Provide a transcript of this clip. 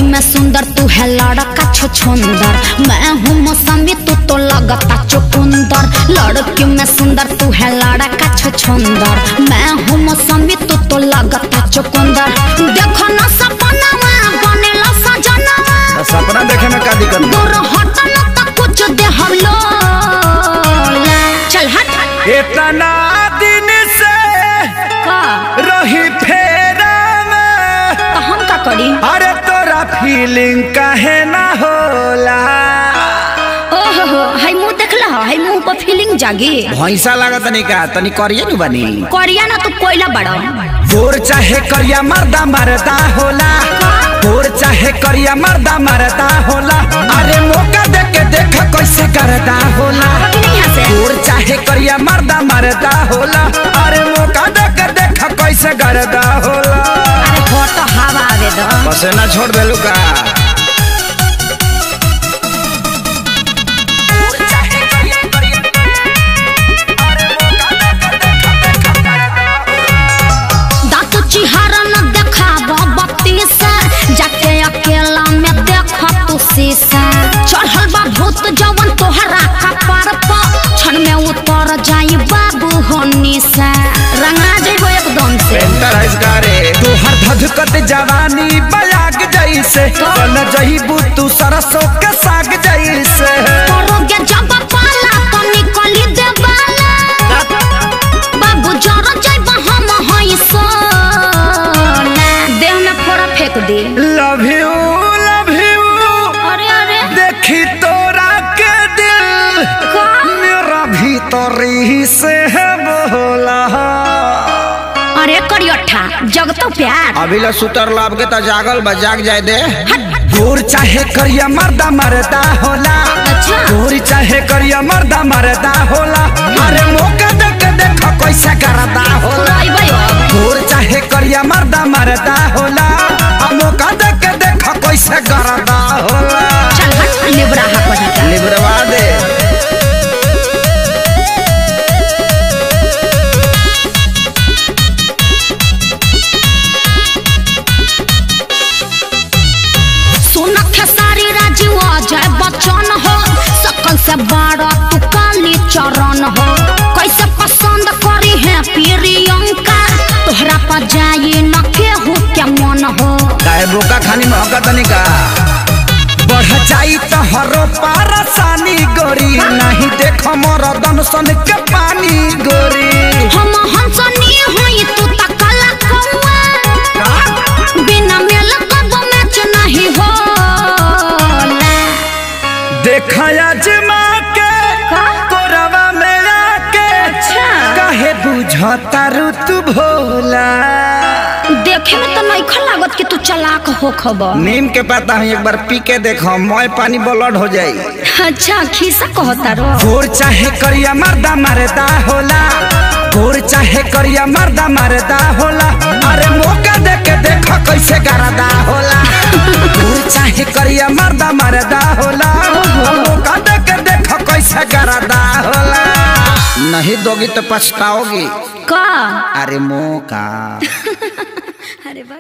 लड़की में सुंदर तू है लड़का छछुंदर, मैं हूँ मौसमी तू तो लगता चुकुंदर। लड़की में सुंदर तू है लड़का छछुंदर, मैं हूँ मौसमी तू तो लगता चुकुंदर। देखो ना सपना बनेला सजना, सपना देखे में का दिक्कत? दूर हट ना तो कुछ दे हम लोग। चल हट। इतना दिन से रही फेरा में, तो हम का करी? अरे तोरा फीलिंग काहे ना होला? ओहो हाय मुंह देखला, हाय मुंह पर फीलिंग जागी। भैंसा लागत नहीं का तनी करिया नु बनी। करिया ना तू कोयला बड़ा। गोर चाहे करिया मर्दा मरदा होला, गोर चाहे करिया मर्दा मरदा होला। अरे मौका दे के देख कैसे करदा होला। गोर चाहे करिया मर्दा मरदा होला, अरे मौका दे के देख कैसे करदा होला। अरे फोटो हवा आवे दो, पसीना छोड़ देलू का? चिहारा न देखाबो बत्ती से, जाके अकेला में देख तू शीशा। चढ़ल बा भूत जवन तोहरा कपार पर, क्षण में उतर जाई बाबू होनी से। रंगा जेबो एकदम से। तोहर धधकत जवानी बयाग जैसे, बन जइबू तू सरसों के साग जैसे। करोगे जब पाला तो निकली देवाला, बाबू जरा जाइबा हम हई सो। फेंक दे। Love you love you. अरे अरे देखी तोरा के दिल मेरा भीतरी से है बोला। अरे करियठा जग तो प्यार अभी ला सुतर लाभ के तो जागल बा, जाग जाए दे। गोर चाहे करिया मर्दा मरदा होला, अच्छा गोर चाहे करिया मर्दा मरदा होला। अरे मौका दे के देख कैसे करदा होला। गोर चाहे करिया मर्दा मरदा होला, मौका दे के देख कैसे करदा होला। चल हट लिबरा हा लिबरवा दे। जय बच्चन हो, सकल से बड़ा तू काली चरण हो। कैसे पसंद करी है प्रियंका, तोहरा पर जाई न केहू के मन हो। काहे बोका खानी महका तनी का? बढ़ जाई तो हरो पारसानी गोरी, नहीं देख मोर दनसन के पानी गोरी। हम हंसनी होई तू तकला कौआ, बिना मेल कब मैच नहीं हो। देखया जमा के कोरवा में आके, काहे बुझता रु तू भोला। देखे में तो नहीं खा लागत कि तू चालाक हो खबर। नीम के पता है एक बार पी के देखो, मोय पानी ब्लड हो जाई। अच्छा खीसा कहता रो। गोर चाहे करिया मर्दा मरदा होला, गोर चाहे करिया मर्दा मरदा होला। अरे मौका दे के देख कैसे करदा होला। गोर चाहे करिया मर्दा मरदा होला, मौका दे के देख कैसे करदा होला। नहीं दोगी तो पछताओगी का? अरे मौका। अरे वाह।